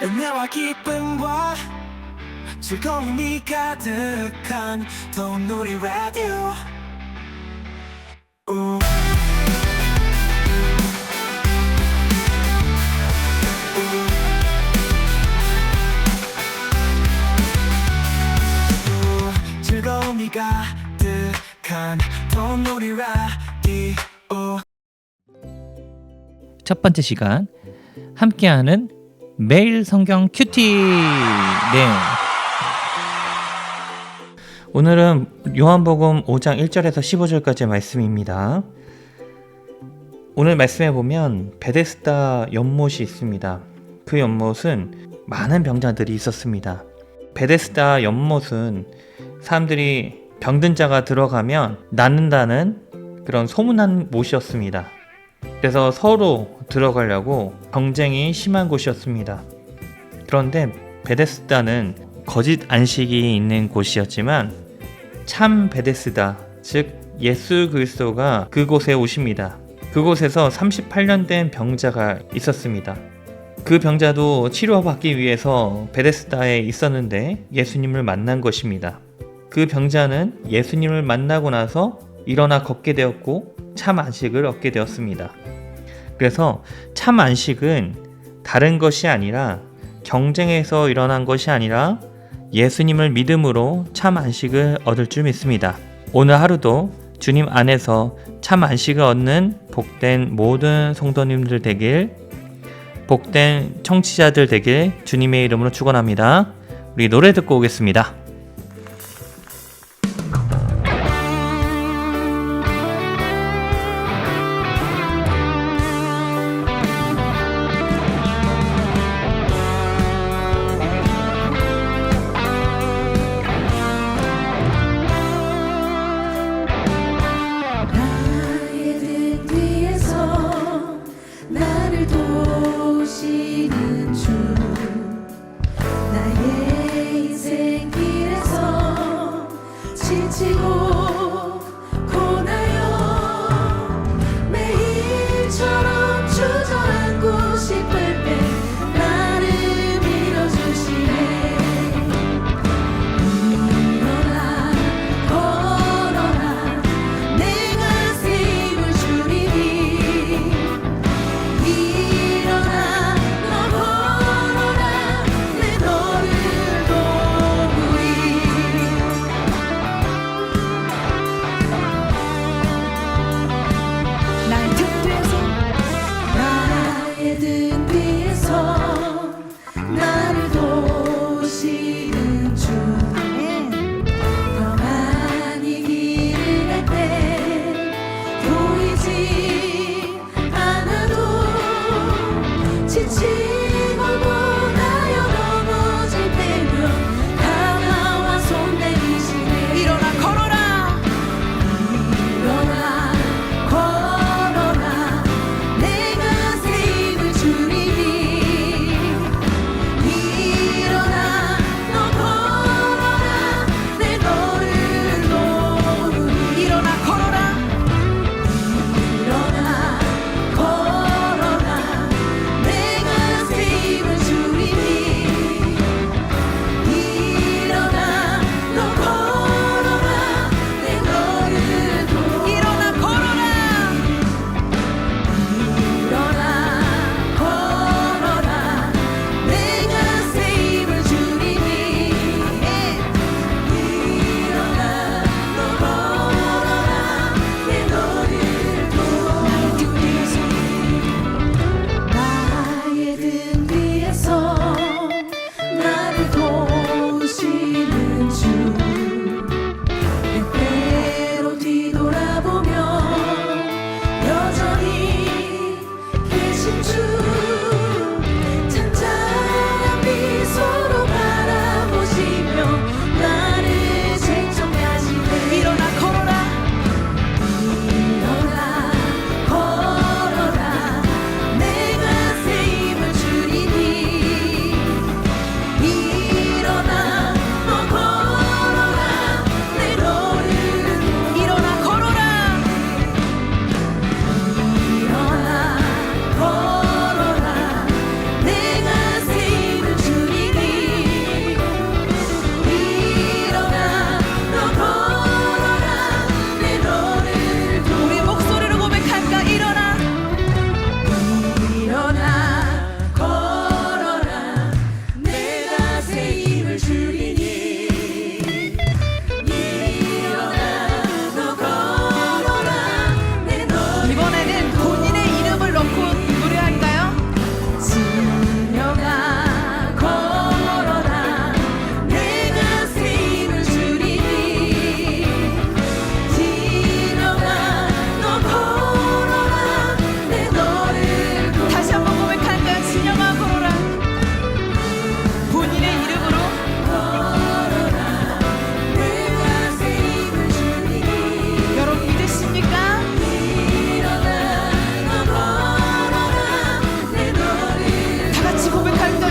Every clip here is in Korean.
은혜와 기쁨과 즐거움이 가득한 돈누리 라디오. 즐거움이 가득한 돈누리 라디오. 첫 번째 시간 함께하는 매일 성경 큐티. 네. 오늘은 요한복음 5장 1절에서 15절까지의 말씀입니다. 오늘 말씀에 보면 베데스다 연못이 있습니다. 그 연못은 많은 병자들이 있었습니다. 베데스다 연못은 사람들이 병든 자가 들어가면 낫는다는 그런 소문난 못이었습니다. 그래서 서로 들어가려고 경쟁이 심한 곳이었습니다. 그런데 베데스다는 거짓 안식이 있는 곳이었지만 참 베데스다, 즉 예수 그리스도가 그곳에 오십니다. 그곳에서 38년 된 병자가 있었습니다. 그 병자도 치료받기 위해서 베데스다에 있었는데 예수님을 만난 것입니다. 그 병자는 예수님을 만나고 나서 일어나 걷게 되었고 참 안식을 얻게 되었습니다. 그래서 참 안식은 다른 것이 아니라 경쟁에서 일어난 것이 아니라 예수님을 믿음으로 참 안식을 얻을 줄 믿습니다. 오늘 하루도 주님 안에서 참 안식을 얻는 복된 모든 성도님들 되길, 복된 청취자들 되길 주님의 이름으로 축원합니다. 우리 노래 듣고 오겠습니다.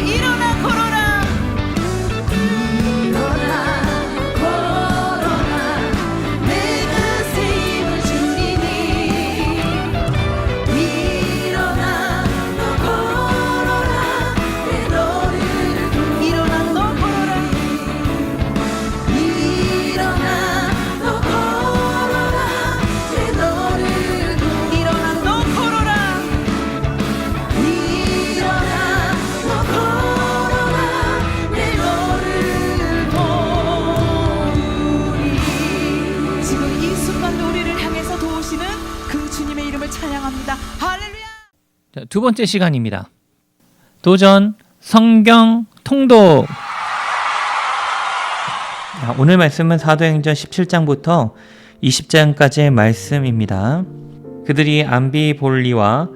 일어나 걸어라. 일어나 걸어라. 내가 새 힘을 주리니. 일어나 너 걸어라. 내 너를 도. 일어나 너 걸어라. 일어나 너 걸어라. 내 너를 도. 일어나 너 걸어라. 일어나 너 걸어라. 내 너를 도우리. 지금 이 순간도 우리를 향해서 도우시는 그 주님의 이름을 찬양합니다. 할렐루야. 자, 두 번째 시간입니다. 도전 성경 통독. 오늘 말씀은 사도행전 17장부터 20장까지의 말씀입니다. 그들이 암비볼리와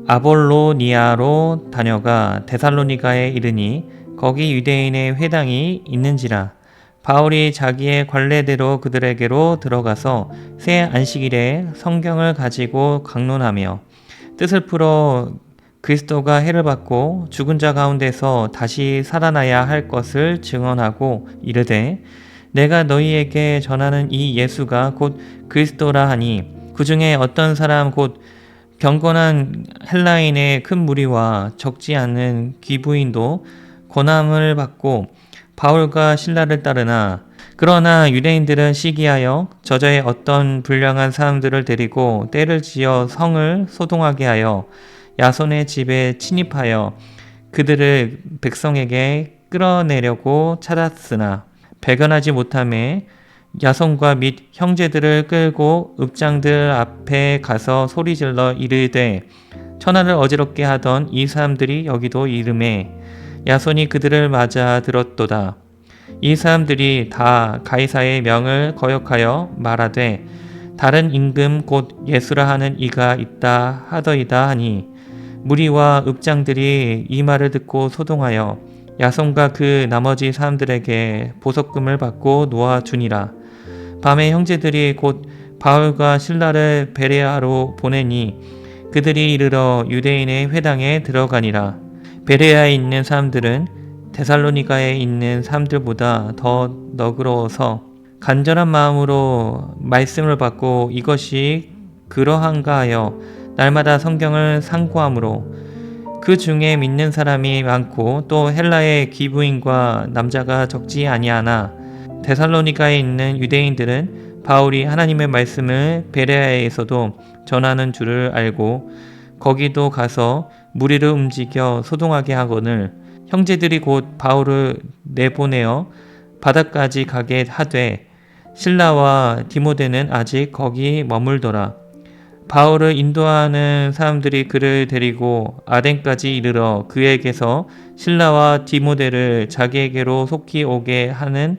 아볼로니아로 다녀가 데살로니가에 이르니 거기 유대인의 회당이 있는지라. 바울이 자기의 관례대로 그들에게로 들어가서 새 안식일에 성경을 가지고 강론하며 뜻을 풀어 그리스도가 해를 받고 죽은 자 가운데서 다시 살아나야 할 것을 증언하고 이르되 내가 너희에게 전하는 이 예수가 곧 그리스도라 하니 그 중에 어떤 사람 곧 경건한 헬라인의 큰 무리와 적지 않은 귀부인도 고난을 받고 바울과 실라를 따르나 그러나 유대인들은 시기하여 저저의 어떤 불량한 사람들을 데리고 때를 지어 성을 소동하게 하여 야손의 집에 침입하여 그들을 백성에게 끌어내려고 찾았으나 배견하지 못하매 야손과 및 형제들을 끌고 읍장들 앞에 가서 소리질러 이르되 천하를 어지럽게 하던 이 사람들이 여기도 이르매 야손이 그들을 맞아 들었도다. 이 사람들이 다 가이사의 명을 거역하여 말하되 다른 임금 곧 예수라 하는 이가 있다 하더이다 하니 무리와 읍장들이 이 말을 듣고 소동하여 야손과 그 나머지 사람들에게 보석금을 받고 놓아주니라. 밤에 형제들이 곧 바울과 실라를 베레아로 보내니 그들이 이르러 유대인의 회당에 들어가니라. 베레아에 있는 사람들은 데살로니가에 있는 사람들보다 더 너그러워서 간절한 마음으로 말씀을 받고 이것이 그러한가 하여 날마다 성경을 상고함으로 그 중에 믿는 사람이 많고 또 헬라의 귀부인과 남자가 적지 아니하나 데살로니가에 있는 유대인들은 바울이 하나님의 말씀을 베레아에서도 전하는 줄을 알고 거기도 가서 무리를 움직여 소동하게 하거늘 형제들이 곧 바울을 내보내어 바다까지 가게 하되 실라와 디모데는 아직 거기 머물더라. 바울을 인도하는 사람들이 그를 데리고 아덴까지 이르러 그에게서 실라와 디모데를 자기에게로 속히 오게 하는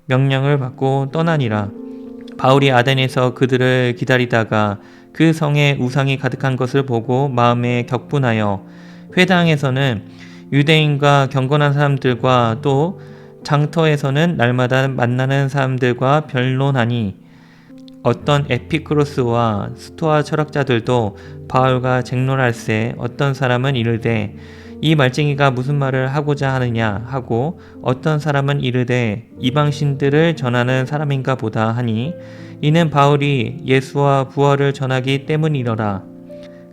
명령을 받고 떠나니라. 바울이 아덴에서 그들을 기다리다가 그 성에 우상이 가득한 것을 보고 마음에 격분하여 회당에서는 유대인과 경건한 사람들과 또 장터에서는 날마다 만나는 사람들과 변론하니 어떤 에피크로스와 스토아 철학자들도 바울과 쟁론할세 어떤 사람은 이르되 이 말쟁이가 무슨 말을 하고자 하느냐 하고 어떤 사람은 이르되 이방신들을 전하는 사람인가 보다 하니 이는 바울이 예수와 부활을 전하기 때문이더라.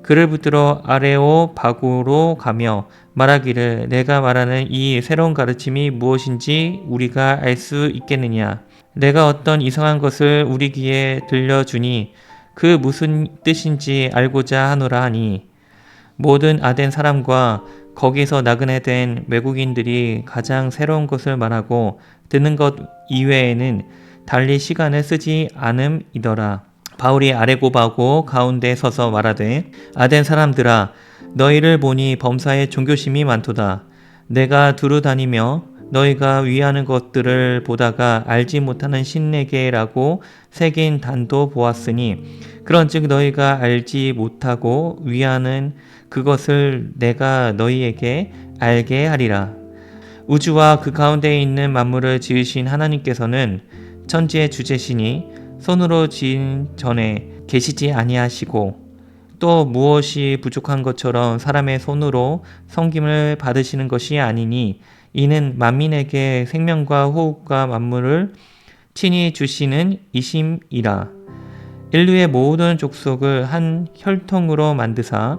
그를 붙들어 아레오바고로 가며 말하기를 내가 말하는 이 새로운 가르침이 무엇인지 우리가 알 수 있겠느냐. 내가 어떤 이상한 것을 우리 귀에 들려주니 그 무슨 뜻인지 알고자 하노라 하니 모든 아덴 사람과 거기서 나그네 된 외국인들이 가장 새로운 것을 말하고 듣는 것 이외에는 달리 시간을 쓰지 않음이더라. 바울이 아레고바고 가운데 서서 말하되 아덴 사람들아 너희를 보니 범사에 종교심이 많도다. 내가 두루 다니며 너희가 위하는 것들을 보다가 알지 못하는 신내계라고 새긴 단도 보았으니 그런즉 너희가 알지 못하고 위하는 그것을 내가 너희에게 알게 하리라. 우주와 그 가운데 있는 만물을 지으신 하나님께서는 천지의 주제시니 손으로 지은 전에 계시지 아니하시고 또 무엇이 부족한 것처럼 사람의 손으로 섬김을 받으시는 것이 아니니 이는 만민에게 생명과 호흡과 만물을 친히 주시는 이심이라. 인류의 모든 족속을 한 혈통으로 만드사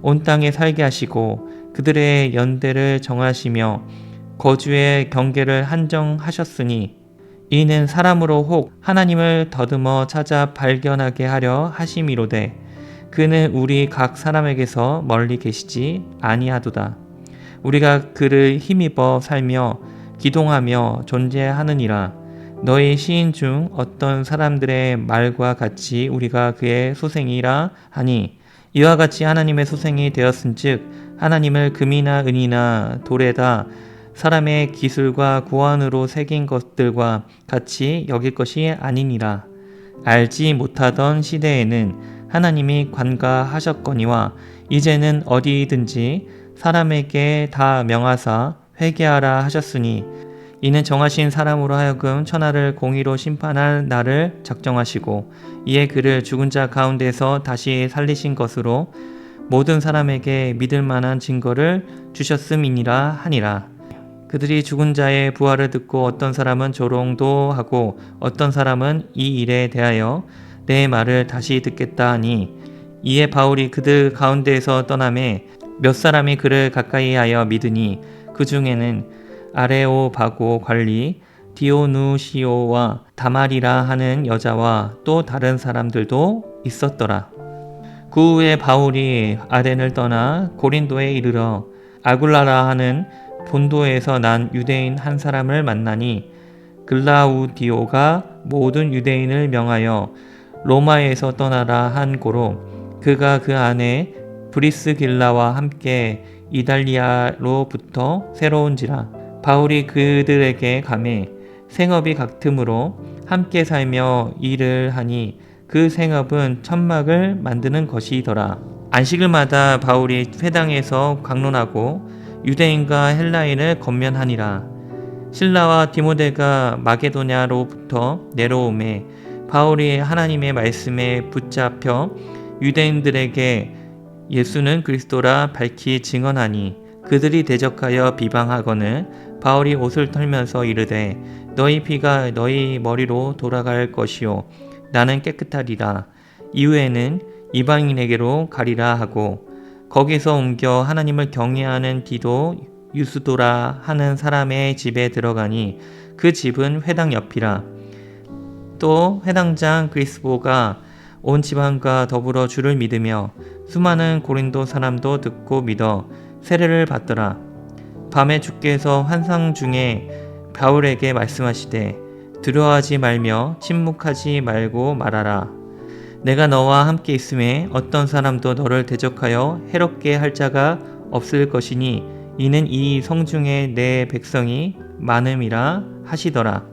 온 땅에 살게 하시고 그들의 연대를 정하시며 거주의 경계를 한정하셨으니 이는 사람으로 혹 하나님을 더듬어 찾아 발견하게 하려 하심이로되 그는 우리 각 사람에게서 멀리 계시지 아니하도다. 우리가 그를 힘입어 살며 기동하며 존재하느니라. 너희 시인 중 어떤 사람들의 말과 같이 우리가 그의 소생이라 하니 이와 같이 하나님의 소생이 되었은즉 하나님을 금이나 은이나 돌에다 사람의 기술과 고안으로 새긴 것들과 같이 여길 것이 아니니라. 알지 못하던 시대에는 하나님이 관가하셨거니와 이제는 어디든지 사람에게 다 명하사 회개하라 하셨으니 이는 정하신 사람으로 하여금 천하를 공의로 심판할 날을 작정하시고 이에 그를 죽은 자 가운데서 다시 살리신 것으로 모든 사람에게 믿을 만한 증거를 주셨음이니라 하니라. 그들이 죽은 자의 부활을 듣고 어떤 사람은 조롱도 하고 어떤 사람은 이 일에 대하여 내 말을 다시 듣겠다 하니 이에 바울이 그들 가운데에서 떠나매 몇 사람이 그를 가까이하여 믿으니 그 중에는 아레오바고 관리 디오누시오와 다말이라 하는 여자와 또 다른 사람들도 있었더라. 그 후에 바울이 아덴을 떠나 고린도에 이르러 아굴라라 하는 본도에서 난 유대인 한 사람을 만나니 글라우디오가 모든 유대인을 명하여 로마에서 떠나라 한 고로 그가 그 안에 브리스길라와 함께 이달리아로부터 새로운지라. 바울이 그들에게 가매 생업이 같으므로 함께 살며 일을 하니 그 생업은 천막을 만드는 것이더라. 안식일마다 바울이 회당에서 강론하고 유대인과 헬라인을 권면하니라. 실라와 디모데가 마게도냐로부터 내려오매 바울이 하나님의 말씀에 붙잡혀 유대인들에게 예수는 그리스도라 밝히 증언하니 그들이 대적하여 비방하거늘 바울이 옷을 털면서 이르되 너희 피가 너희 머리로 돌아갈 것이요 나는 깨끗하리라. 이후에는 이방인에게로 가리라 하고 거기서 옮겨 하나님을 경외하는 디도 유스도라 하는 사람의 집에 들어가니 그 집은 회당 옆이라. 또 회당장 그리스보가 온 지방과 더불어 주를 믿으며 수많은 고린도 사람도 듣고 믿어 세례를 받더라. 밤에 주께서 환상 중에 바울에게 말씀하시되 두려워하지 말며 침묵하지 말고 말하라. 내가 너와 함께 있음에 어떤 사람도 너를 대적하여 해롭게 할 자가 없을 것이니 이는 이 성중에 내 백성이 많음이라 하시더라.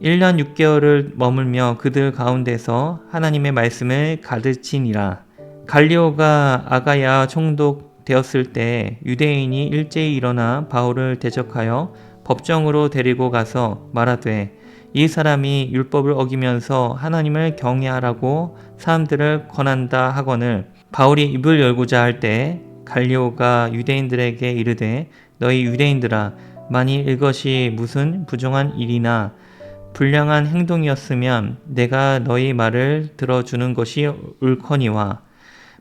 1년 6개월을 머물며 그들 가운데서 하나님의 말씀을 가르치니라. 갈리오가 아가야 총독 되었을 때 유대인이 일제히 일어나 바울을 대적하여 법정으로 데리고 가서 말하되 이 사람이 율법을 어기면서 하나님을 경외하라고 사람들을 권한다 하거늘 바울이 입을 열고자 할 때 갈리오가 유대인들에게 이르되 너희 유대인들아 만일 이것이 무슨 부정한 일이나 불량한 행동이었으면 내가 너희 말을 들어주는 것이 옳거니와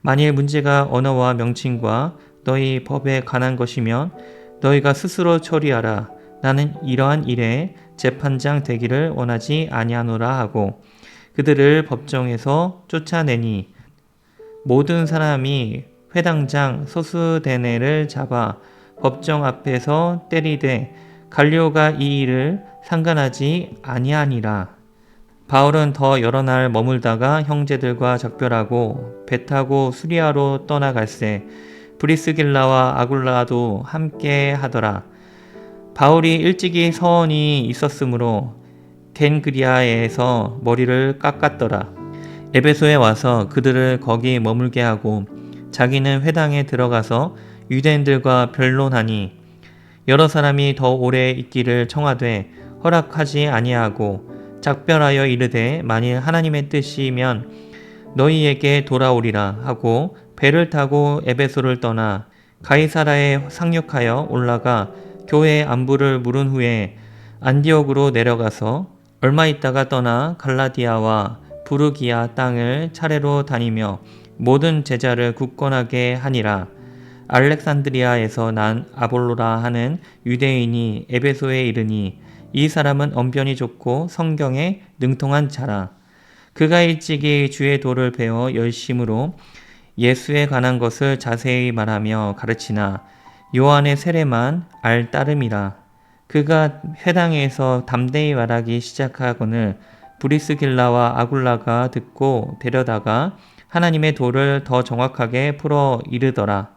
만일 문제가 언어와 명칭과 너희 법에 관한 것이면 너희가 스스로 처리하라. 나는 이러한 일에 재판장 되기를 원하지 아니하노라 하고 그들을 법정에서 쫓아내니 모든 사람이 회당장 소스데네를 잡아 법정 앞에서 때리되 갈리오가 이 일을 상관하지 아니하니라. 바울은 더 여러 날 머물다가 형제들과 작별하고 배 타고 수리아로 떠나갈새 브리스길라와 아굴라도 함께 하더라. 바울이 일찍이 서원이 있었으므로 겐그리아에서 머리를 깎았더라. 에베소에 와서 그들을 거기 머물게 하고 자기는 회당에 들어가서 유대인들과 변론하니 여러 사람이 더 오래 있기를 청하되 허락하지 아니하고 작별하여 이르되 만일 하나님의 뜻이면 너희에게 돌아오리라 하고 배를 타고 에베소를 떠나 가이사라에 상륙하여 올라가 교회의 안부를 물은 후에 안디옥으로 내려가서 얼마 있다가 떠나 갈라디아와 부르기아 땅을 차례로 다니며 모든 제자를 굳건하게 하니라. 알렉산드리아에서 난 아볼로라 하는 유대인이 에베소에 이르니 이 사람은 언변이 좋고 성경에 능통한 자라. 그가 일찍이 주의 도를 배워 열심으로 예수에 관한 것을 자세히 말하며 가르치나 요한의 세례만 알 따름이라. 그가 회당에서 담대히 말하기 시작하거늘 브리스길라와 아굴라가 듣고 데려다가 하나님의 도를 더 정확하게 풀어 이르더라.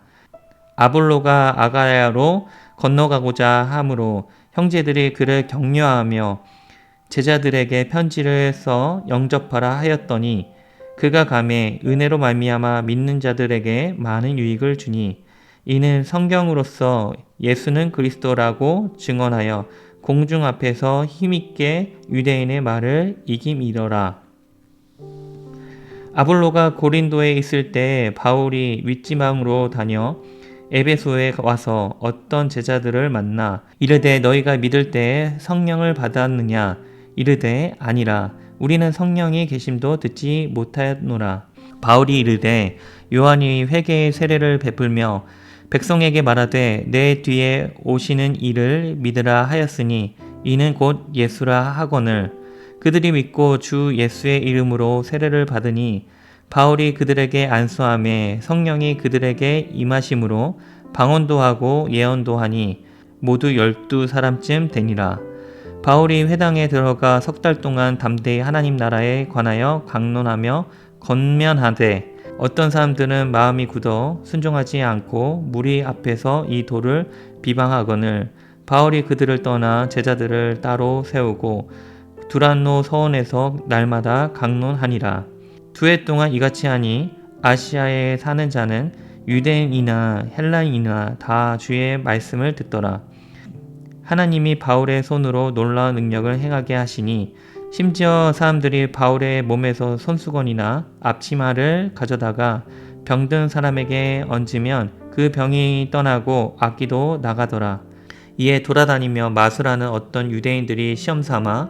아볼로가 아가야로 건너가고자 하므로 형제들이 그를 격려하며 제자들에게 편지를 써 영접하라 하였더니 그가 감에 은혜로 말미암아 믿는 자들에게 많은 유익을 주니 이는 성경으로서 예수는 그리스도라고 증언하여 공중 앞에서 힘있게 유대인의 말을 이김이더라. 아볼로가 고린도에 있을 때 바울이 윗지방으로 다녀 에베소에 와서 어떤 제자들을 만나 이르되 너희가 믿을 때 성령을 받았느냐 이르되 아니라 우리는 성령이 계심도 듣지 못하였노라. 바울이 이르되 요한이 회개의 세례를 베풀며 백성에게 말하되 내 뒤에 오시는 이를 믿으라 하였으니 이는 곧 예수라 하거늘 그들이 믿고 주 예수의 이름으로 세례를 받으니 바울이 그들에게 안수하매 성령이 그들에게 임하심으로 방언도 하고 예언도 하니 모두 12사람쯤 되니라. 바울이 회당에 들어가 3달 동안 담대히 하나님 나라에 관하여 강론하며 권면하되 어떤 사람들은 마음이 굳어 순종하지 않고 무리 앞에서 이 도를 비방하거늘 바울이 그들을 떠나 제자들을 따로 세우고 두란노 서원에서 날마다 강론하니라. 2해 동안 이같이 하니 아시아에 사는 자는 유대인이나 헬라인이나 다 주의 말씀을 듣더라. 하나님이 바울의 손으로 놀라운 능력을 행하게 하시니 심지어 사람들이 바울의 몸에서 손수건이나 앞치마를 가져다가 병든 사람에게 얹으면 그 병이 떠나고 악기도 나가더라. 이에 돌아다니며 마술하는 어떤 유대인들이 시험삼아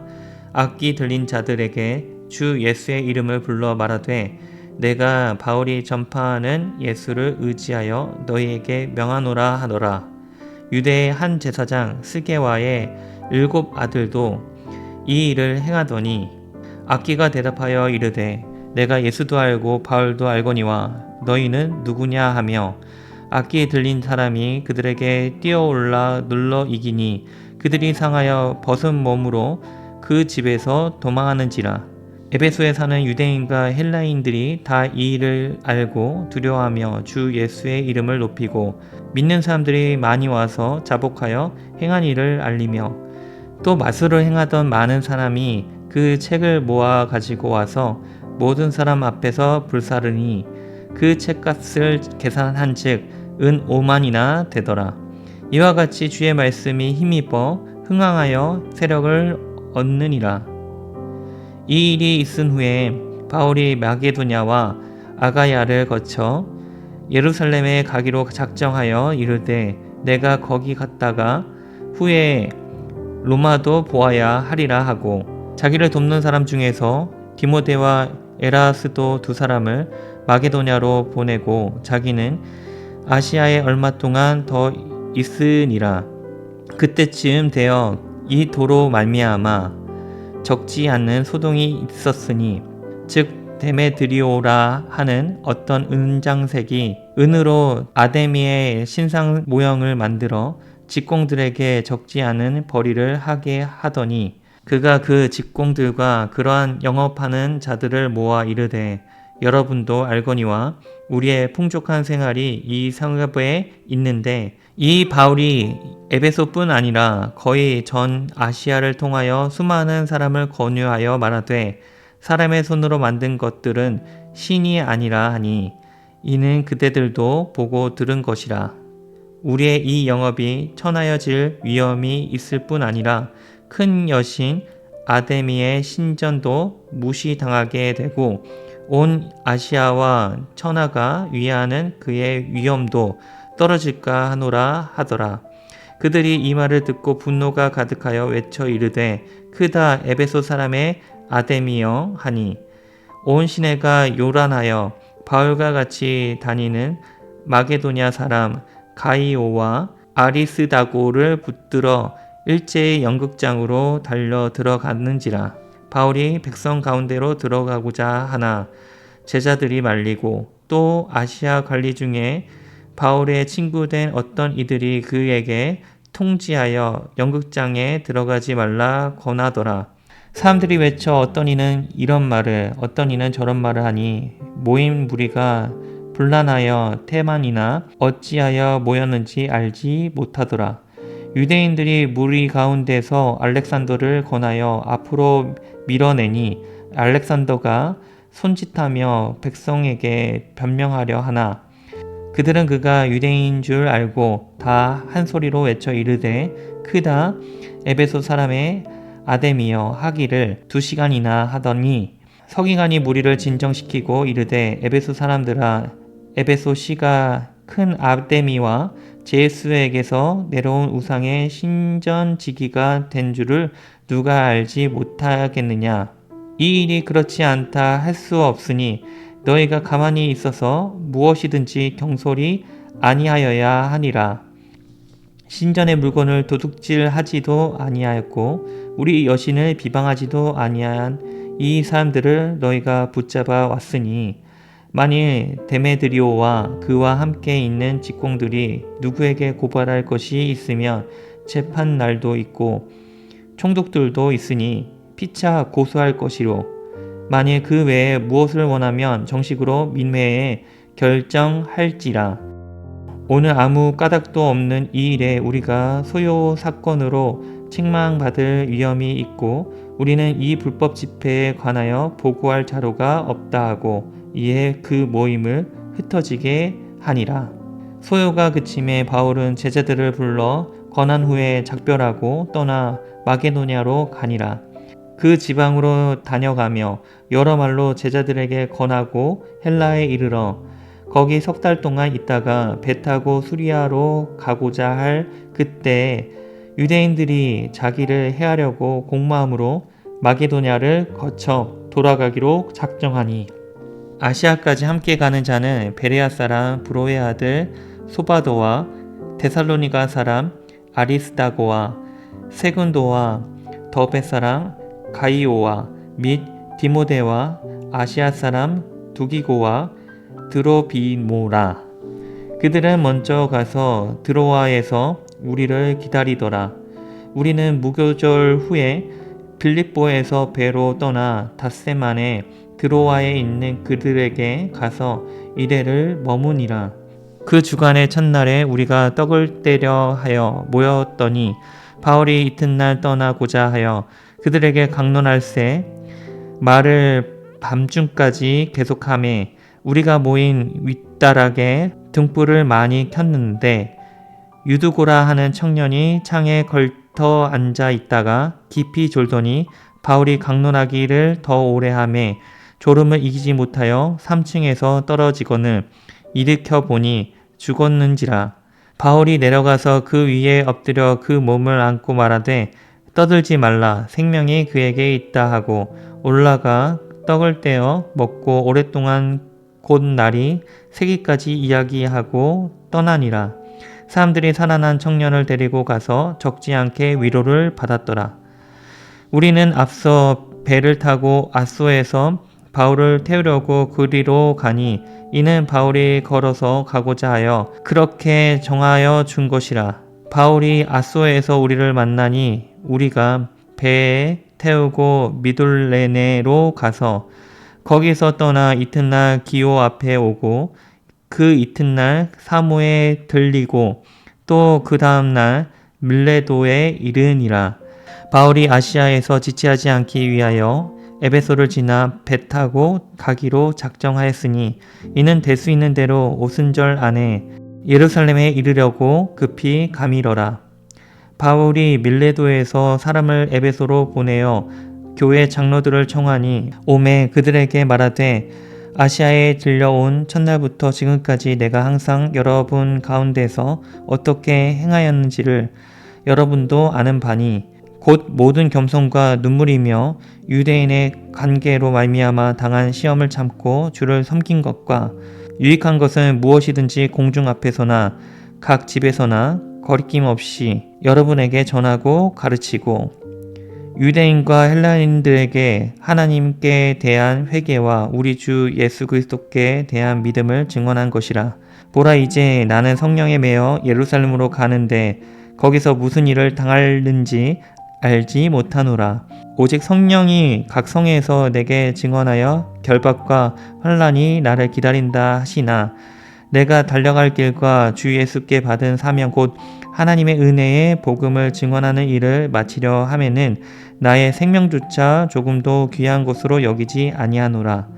악기 들린 자들에게 주 예수의 이름을 불러 말하되 내가 바울이 전파하는 예수를 의지하여 너희에게 명하노라 하더라. 유대의 한 제사장 스게와의 7 아들도 이 일을 행하더니 악기가 대답하여 이르되 내가 예수도 알고 바울도 알거니와 너희는 누구냐 하며 악기 들린 사람이 그들에게 뛰어올라 눌러 이기니 그들이 상하여 벗은 몸으로 그 집에서 도망하는지라. 에베소에 사는 유대인과 헬라인들이 다 이 일을 알고 두려워하며 주 예수의 이름을 높이고 믿는 사람들이 많이 와서 자복하여 행한 일을 알리며 또 마술을 행하던 많은 사람이 그 책을 모아 가지고 와서 모든 사람 앞에서 불사르니 그 책값을 계산한 즉 은 5만이나 되더라. 이와 같이 주의 말씀이 힘입어 흥황하여 세력을 얻느니라. 이 일이 있은 후에 바울이 마게도냐와 아가야를 거쳐 예루살렘에 가기로 작정하여 이르되 내가 거기 갔다가 후에 로마도 보아야 하리라 하고 자기를 돕는 사람 중에서 디모데와 에라스도 2사람을 마게도냐로 보내고 자기는 아시아에 얼마 동안 더 있으니라. 그때쯤 되어 이 도로 말미암아 적지 않는 소동이 있었으니 즉 데메드리오라 하는 어떤 은장색이 은으로 아데미의 신상 모형을 만들어 직공들에게 적지 않은 벌이를 하게 하더니 그가 그 직공들과 그러한 영업하는 자들을 모아 이르되 여러분도 알거니와 우리의 풍족한 생활이 이 성읍에 있는데 이 바울이 에베소뿐 아니라 거의 전 아시아를 통하여 수많은 사람을 권유하여 말하되 사람의 손으로 만든 것들은 신이 아니라 하니 이는 그대들도 보고 들은 것이라. 우리의 이 영업이 천하여질 위험이 있을 뿐 아니라 큰 여신 아데미의 신전도 무시당하게 되고 온 아시아와 천하가 위하는 그의 위엄도 떨어질까 하노라 하더라. 그들이 이 말을 듣고 분노가 가득하여 외쳐 이르되 크다 에베소 사람의 아데미여 하니 온 시내가 요란하여 바울과 같이 다니는 마게도냐 사람 가이오와 아리스다고를 붙들어 일제히 연극장으로 달려 들어갔는지라. 바울이 백성 가운데로 들어가고자 하나 제자들이 말리고 또 아시아 관리 중에 바울의 친구된 어떤 이들이 그에게 통지하여 연극장에 들어가지 말라 권하더라. 사람들이 외쳐 어떤 이는 이런 말을 어떤 이는 저런 말을 하니 모인 무리가 분란하여 태만이나 어찌하여 모였는지 알지 못하더라. 유대인들이 무리 가운데서 알렉산더를 권하여 앞으로 밀어내니 알렉산더가 손짓하며 백성에게 변명하려 하나 그들은 그가 유대인인 줄 알고 다 한 소리로 외쳐 이르되 크다 에베소 사람의 아데미여 하기를 2시간이나 하더니 서기관이 무리를 진정시키고 이르되 에베소 사람들아 에베소 시가 큰 아데미와 제우스에게서 내려온 우상의 신전지기가 된 줄을 누가 알지 못하겠느냐. 이 일이 그렇지 않다 할 수 없으니 너희가 가만히 있어서 무엇이든지 경솔히 아니하여야 하니라. 신전의 물건을 도둑질하지도 아니하였고 우리 여신을 비방하지도 아니한 이 사람들을 너희가 붙잡아 왔으니 만일 데메드리오와 그와 함께 있는 직공들이 누구에게 고발할 것이 있으면 재판 날도 있고 총독들도 있으니 피차 고소할 것이로 만일 그 외에 무엇을 원하면 정식으로 민회에 결정할지라. 오늘 아무 까닭도 없는 이 일에 우리가 소요 사건으로 책망받을 위험이 있고 우리는 이 불법 집회에 관하여 보고할 자료가 없다 하고 이에 그 모임을 흩어지게 하니라. 소요가 그침에 바울은 제자들을 불러 권한 후에 작별하고 떠나 마게도냐로 가니라. 그 지방으로 다녀가며 여러 말로 제자들에게 권하고 헬라에 이르러 거기 3달 동안 있다가 배 타고 수리아로 가고자 할 그때에 유대인들이 자기를 해하려고 공모함으로 마게도냐를 거쳐 돌아가기로 작정하니 아시아까지 함께 가는 자는 베레아 사람 브로의 아들 소바도와 데살로니가 사람 아리스다고와 세군도와 더베 사람 가이오와 및 디모데와 아시아 사람 두기고와 드로비모라. 그들은 먼저 가서 드로아에서 우리를 기다리더라. 우리는 무교절 후에 빌립보에서 배로 떠나 닷새만에 드로아에 있는 그들에게 가서 이래를 머무니라. 그 주간의 첫날에 우리가 떡을 떼려 하여 모였더니 바울이 이튿날 떠나고자 하여 그들에게 강론할세 말을 밤중까지 계속하매 우리가 모인 윗다락에 등불을 많이 켰는데 유두고라 하는 청년이 창에 걸터 앉아 있다가 깊이 졸더니 바울이 강론하기를 더 오래 하매 졸음을 이기지 못하여 3층에서 떨어지거늘 일으켜 보니 죽었는지라. 바울이 내려가서 그 위에 엎드려 그 몸을 안고 말하되 떠들지 말라 생명이 그에게 있다 하고 올라가 떡을 떼어 먹고 오랫동안 곧 날이 새기까지 이야기하고 떠나니라. 사람들이 살아난 청년을 데리고 가서 적지 않게 위로를 받았더라. 우리는 앞서 배를 타고 아소에서 바울을 태우려고 그리로 가니 이는 바울이 걸어서 가고자 하여 그렇게 정하여 준 것이라. 바울이 아소에서 우리를 만나니 우리가 배에 태우고 미돌레네로 가서 거기서 떠나 이튿날 기오 앞에 오고 그 이튿날 사모에 들리고 또 그 다음날 밀레도에 이르니라. 바울이 아시아에서 지체하지 않기 위하여 에베소를 지나 배 타고 가기로 작정하였으니 이는 될 수 있는 대로 오순절 안에 예루살렘에 이르려고 급히 가미러라. 바울이 밀레도에서 사람을 에베소로 보내어 교회 장로들을 청하니 오매 그들에게 말하되 아시아에 들려온 첫날부터 지금까지 내가 항상 여러분 가운데서 어떻게 행하였는지를 여러분도 아는 바니 곧 모든 겸손과 눈물이며 유대인의 관계로 말미암아 당한 시험을 참고 주를 섬긴 것과 유익한 것은 무엇이든지 공중 앞에서나 각 집에서나 거리낌 없이 여러분에게 전하고 가르치고 유대인과 헬라인들에게 하나님께 대한 회개와 우리 주 예수 그리스도께 대한 믿음을 증언한 것이라. 보라, 이제 나는 성령에 매여 예루살렘으로 가는데 거기서 무슨 일을 당할는지 알지 못하노라. 오직 성령이 각 성에서 내게 증언하여 결박과 환난이 나를 기다린다 하시나 내가 달려갈 길과 주 예수께 받은 사명 곧 하나님의 은혜의 복음을 증언하는 일을 마치려 하면은 나의 생명조차 조금도 귀한 것으로 여기지 아니하노라.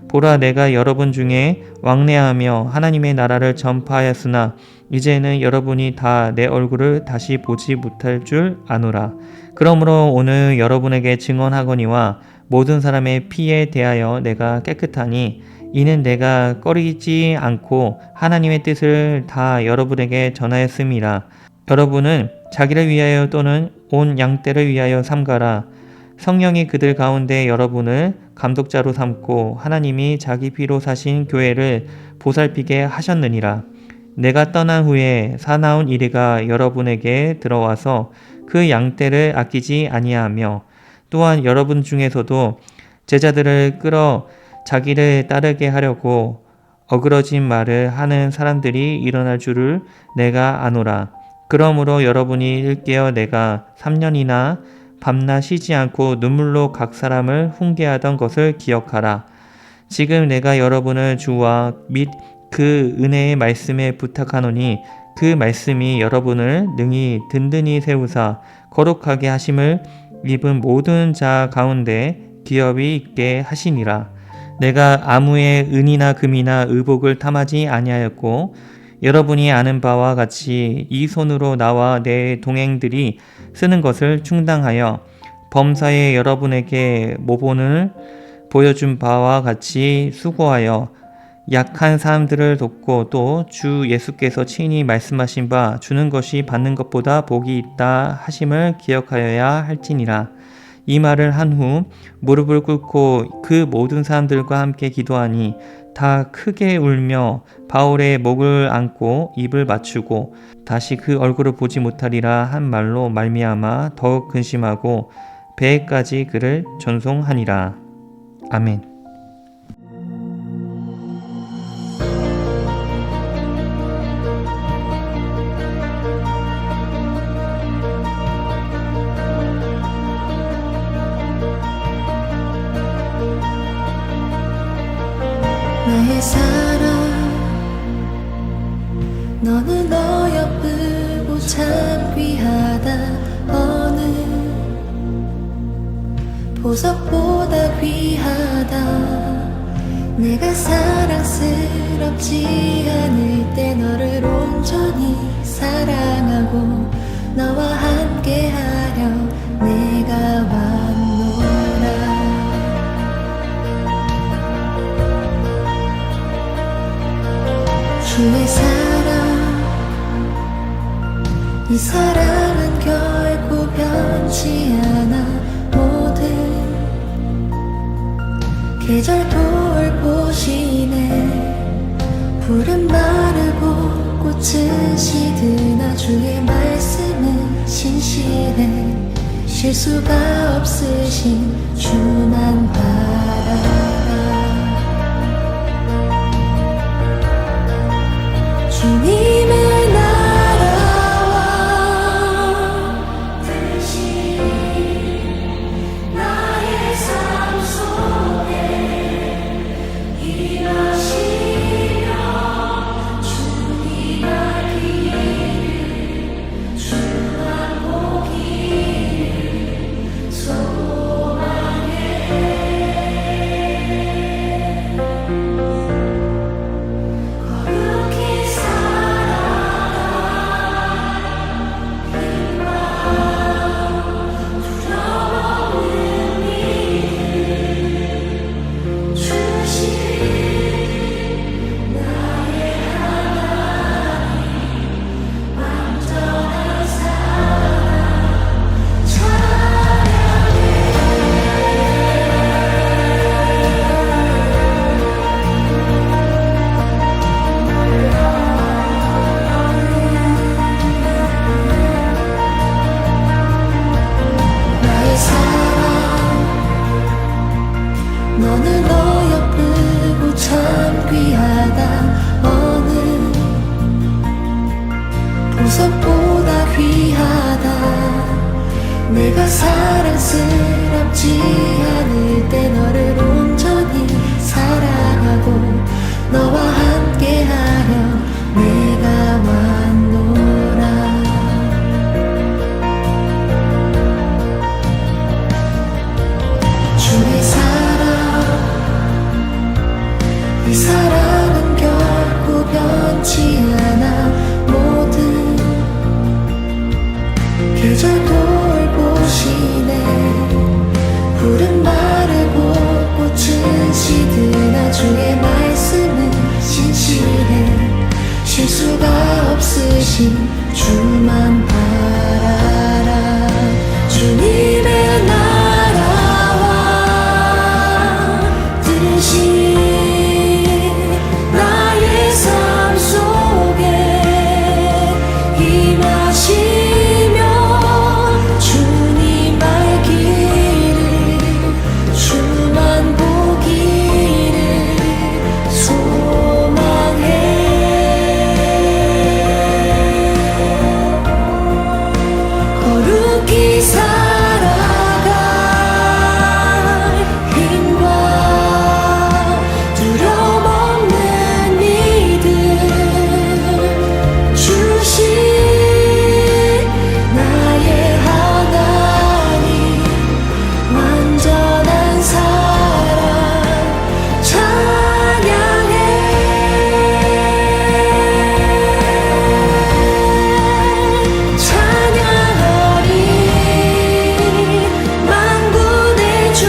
보라, 내가 여러분 중에 왕래하며 하나님의 나라를 전파하였으나 이제는 여러분이 다 내 얼굴을 다시 보지 못할 줄 아노라. 그러므로 오늘 여러분에게 증언하거니와 모든 사람의 피에 대하여 내가 깨끗하니 이는 내가 꺼리지 않고 하나님의 뜻을 다 여러분에게 전하였음이라. 여러분은 자기를 위하여 또는 온 양떼를 위하여 삼가라. 성령이 그들 가운데 여러분을 감독자로 삼고 하나님이 자기 피로 사신 교회를 보살피게 하셨느니라. 내가 떠난 후에 사나운 이리가 여러분에게 들어와서 그 양떼를 아끼지 아니하며 또한 여러분 중에서도 제자들을 끌어 자기를 따르게 하려고 어그러진 말을 하는 사람들이 일어날 줄을 내가 아노라. 그러므로 여러분이 일깨어 내가 3년이나 밤낮 쉬지 않고 눈물로 각 사람을 훈계하던 것을 기억하라. 지금 내가 여러분을 주와 및 그 은혜의 말씀에 부탁하노니 그 말씀이 여러분을 능히 든든히 세우사 거룩하게 하심을 입은 모든 자 가운데 기업이 있게 하시니라. 내가 아무의 은이나 금이나 의복을 탐하지 아니하였고 여러분이 아는 바와 같이 이 손으로 나와 내 동행들이 쓰는 것을 충당하여 범사에 여러분에게 모본을 보여준 바와 같이 수고하여 약한 사람들을 돕고 또 주 예수께서 친히 말씀하신 바 주는 것이 받는 것보다 복이 있다 하심을 기억하여야 할지니라. 이 말을 한 후 무릎을 꿇고 그 모든 사람들과 함께 기도하니 다 크게 울며 바울의 목을 안고 입을 맞추고 다시 그 얼굴을 보지 못하리라 한 말로 말미암아 더욱 근심하고 배에까지 그를 전송하니라. 아멘. 나의 사랑, 너는 어여쁘고 참 귀하다. 어느 보석보다 귀하다. 내가 사랑스럽지 않을 때 너를 온전히 사랑하고 너와 함께하려 내가 왔노라. 주의 사랑, 이 사랑은 결코 변치 않아. 모든 계절 돌보시네. 푸른 마르고 꽃은 시드나 주의 말씀은 신실해. 실수가 없으신 주만 바라라. 주님의 나라와 뜻이 나의 삶 속에 임하시며 주님 알기를 주만 보기를 소망해. 거룩히 살아 내가 사랑스럽지 않을 때 너를 온전히 사랑하고 너와 함께하려 내가 왔노라. 주의 사랑, 이 사랑은 결코 변치 않아. 모든 계절 돌보시네. 푸른 마르고 꽃은 시드나 주의 말씀은 신실해. 쉴 수가 없으신 주만 바라라. 주님의 나라와 뜻이 나의 삶 속에 임하시며 주님 알기를 주만 보기를 소망해. 거룩히 살아갈 힘과 두려움 없는 믿음 주신 나의 하나님, 완전한 사랑 찬양해. 찬양하리 만군의 주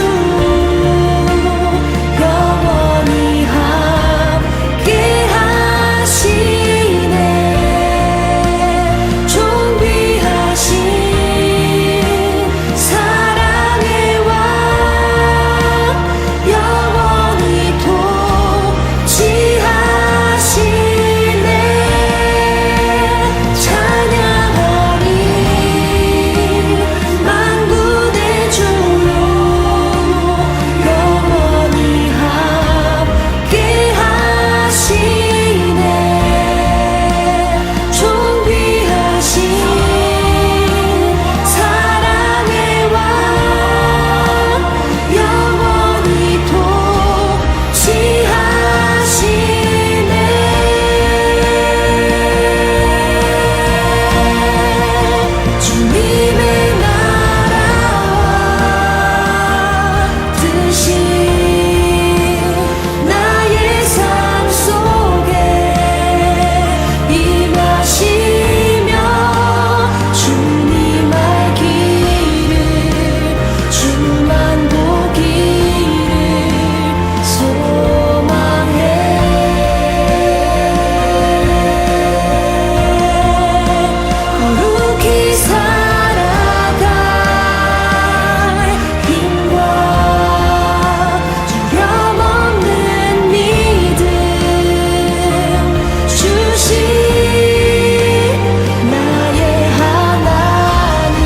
영원히 함께 하시네. 존귀하신 사랑의 왕 영원히 통치하시네. 찬양하리 만군의 주 영원히 함께 하시네. 존귀하신 사랑의 왕 영원히 통치하시네. 주님의 나라와 뜻이 나의 삶 속에 임하시며 주님 알기를 주만 보기를 소망해. 거룩히 살아갈 힘과 두려움 없는 믿음 주신 나의 하나님,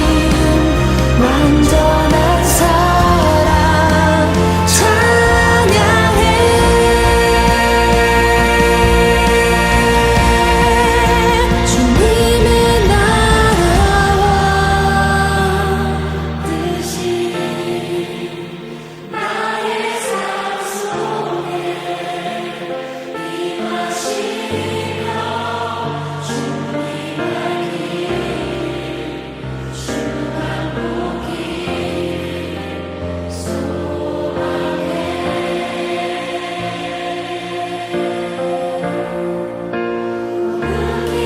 완전한 사랑 찬양해. 주님의 나라와 뜻이 나의 삶 속에 임하시며 주님 알기를 주만 보기를 소망해. 거룩히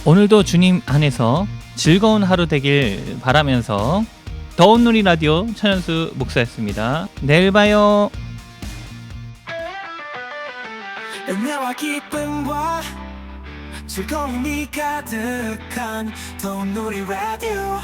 오늘도 주님 안에서 즐거운 하루 되길 바라면서 더운 누리 라디오 천연수 목사였습니다. 내일 봐요. 은혜와 기쁨과 즐거움이 가득한 더 놀이 라디오